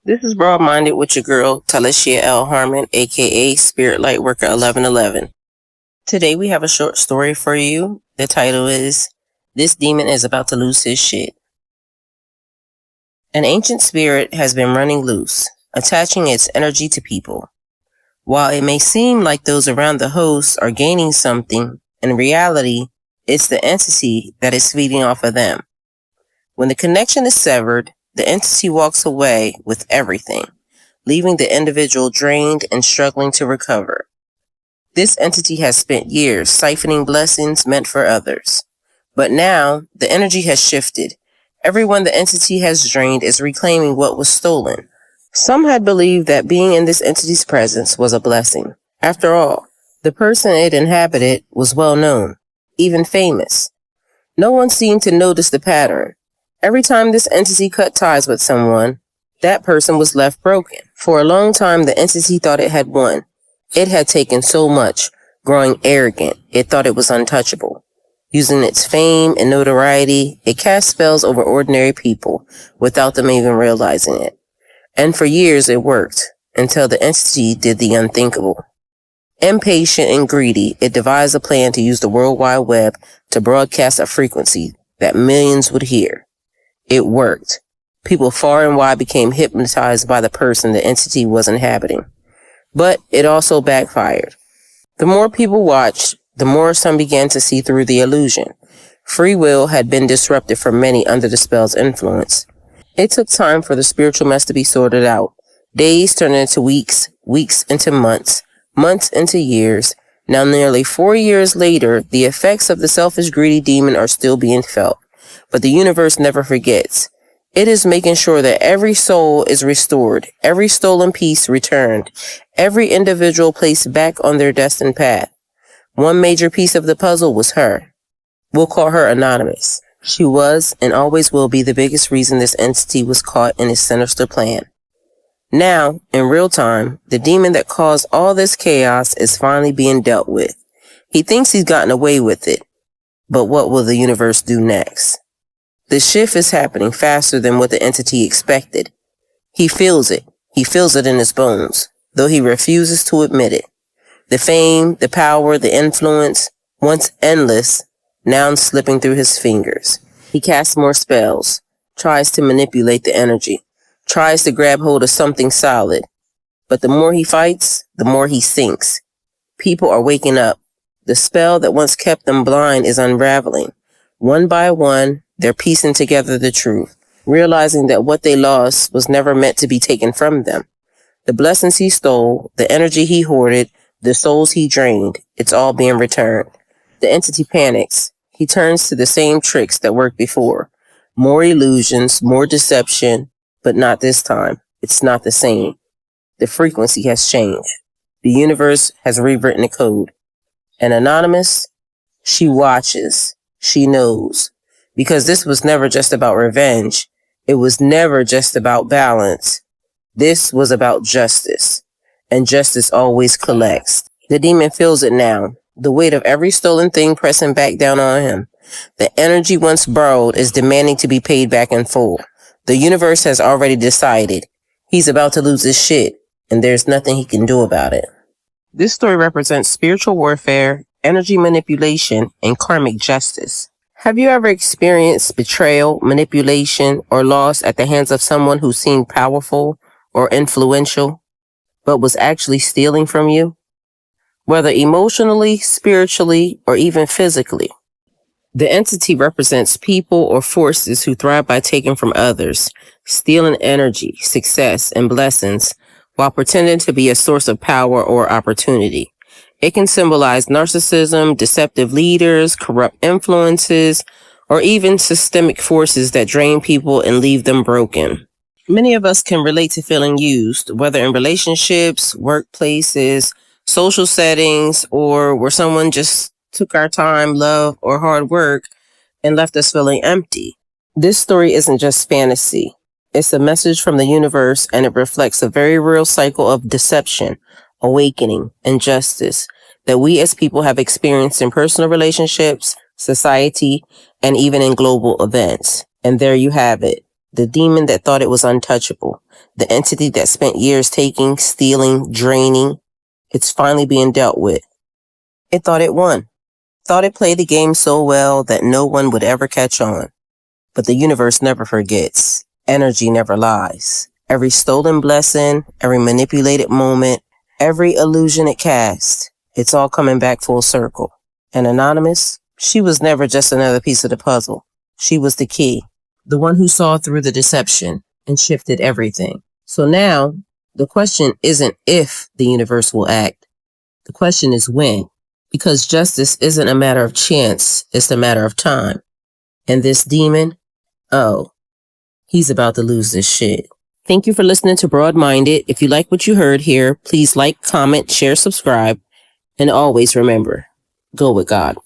This is Broad Minded with your girl, Tylishia LHarmon, aka Spirit Lightworker 1111. Today we have a short story for you. The title is, This Demon is About to Lose His Shit. An ancient spirit has been running loose, attaching its energy to people. While it may seem like those around the host are gaining something, in reality, it's the entity that is feeding off of them. When the connection is severed, the entity walks away with everything, leaving the individual drained and struggling to recover. This entity has spent years siphoning blessings meant for others. But now, the energy has shifted. Everyone the entity has drained is reclaiming what was stolen. Some had believed that being in this entity's presence was a blessing. After all, the person it inhabited was well known, even famous. No one seemed to notice the pattern. Every time this entity cut ties with someone, that person was left broken. For a long time, the entity thought it had won. It had taken so much, growing arrogant, it thought it was untouchable. Using its fame and notoriety, it cast spells over ordinary people without them even realizing it. And for years it worked, until the entity did the unthinkable. Impatient and greedy, it devised a plan to use the World Wide Web to broadcast a frequency that millions would hear. It worked. People far and wide became hypnotized by the person the entity was inhabiting. But it also backfired. The more people watched, the more some began to see through the illusion. Free will had been disrupted for many under the spell's influence. It took time for the spiritual mess to be sorted out. Days turned into weeks, weeks into months, months into years. Now nearly 4 years later, the effects of the selfish, greedy demon are still being felt. But the universe never forgets. It is making sure that every soul is restored, every stolen piece returned, every individual placed back on their destined path. One major piece of the puzzle was her. We'll call her Anonymous. She was and always will be the biggest reason this entity was caught in its sinister plan. Now, in real time, the demon that caused all this chaos is finally being dealt with. He thinks he's gotten away with it. But what will the universe do next? The shift is happening faster than what the entity expected. He feels it. He feels it in his bones, though he refuses to admit it. The fame, the power, the influence, once endless, now slipping through his fingers. He casts more spells, tries to manipulate the energy, tries to grab hold of something solid. But the more he fights, the more he sinks. People are waking up. The spell that once kept them blind is unraveling. One by one, they're piecing together the truth, realizing that what they lost was never meant to be taken from them. The blessings he stole, the energy he hoarded, the souls he drained, it's all being returned. The entity panics. He turns to the same tricks that worked before. More illusions, more deception, but not this time. It's not the same. The frequency has changed. The universe has rewritten the code. And Anonymous, she watches. She knows. Because this was never just about revenge. It was never just about balance. This was about justice. And justice always collects. The demon feels it now. The weight of every stolen thing pressing back down on him. The energy once borrowed is demanding to be paid back in full. The universe has already decided. He's about to lose his shit. And there's nothing he can do about it. This story represents spiritual warfare, energy manipulation, and karmic justice. Have you ever experienced betrayal, manipulation, or loss at the hands of someone who seemed powerful or influential, but was actually stealing from you? Whether emotionally, spiritually, or even physically. The entity represents people or forces who thrive by taking from others, stealing energy, success, and blessings, while pretending to be a source of power or opportunity. It can symbolize narcissism, deceptive leaders, corrupt influences, or even systemic forces that drain people and leave them broken. Many of us can relate to feeling used, whether in relationships, workplaces, social settings, or where someone just took our time, love, or hard work and left us feeling empty. This story isn't just fantasy. It's a message from the universe, and it reflects a very real cycle of deception, awakening, and justice that we as people have experienced in personal relationships, society, and even in global events. And there you have it. The demon that thought it was untouchable. The entity that spent years taking, stealing, draining, it's finally being dealt with. It thought it won. Thought it played the game so well that no one would ever catch on. But the universe never forgets. Energy never lies. Every stolen blessing, every manipulated moment, every illusion it cast, it's all coming back full circle. And Anonymous, she was never just another piece of the puzzle. She was the key, the one who saw through the deception and shifted everything. So now, the question isn't if the universe will act. The question is when. Because justice isn't a matter of chance, it's a matter of time. And this demon, oh, he's about to lose this shit. Thank you for listening to Broad-Minded. If you like what you heard here, please like, comment, share, subscribe, and always remember, go with God.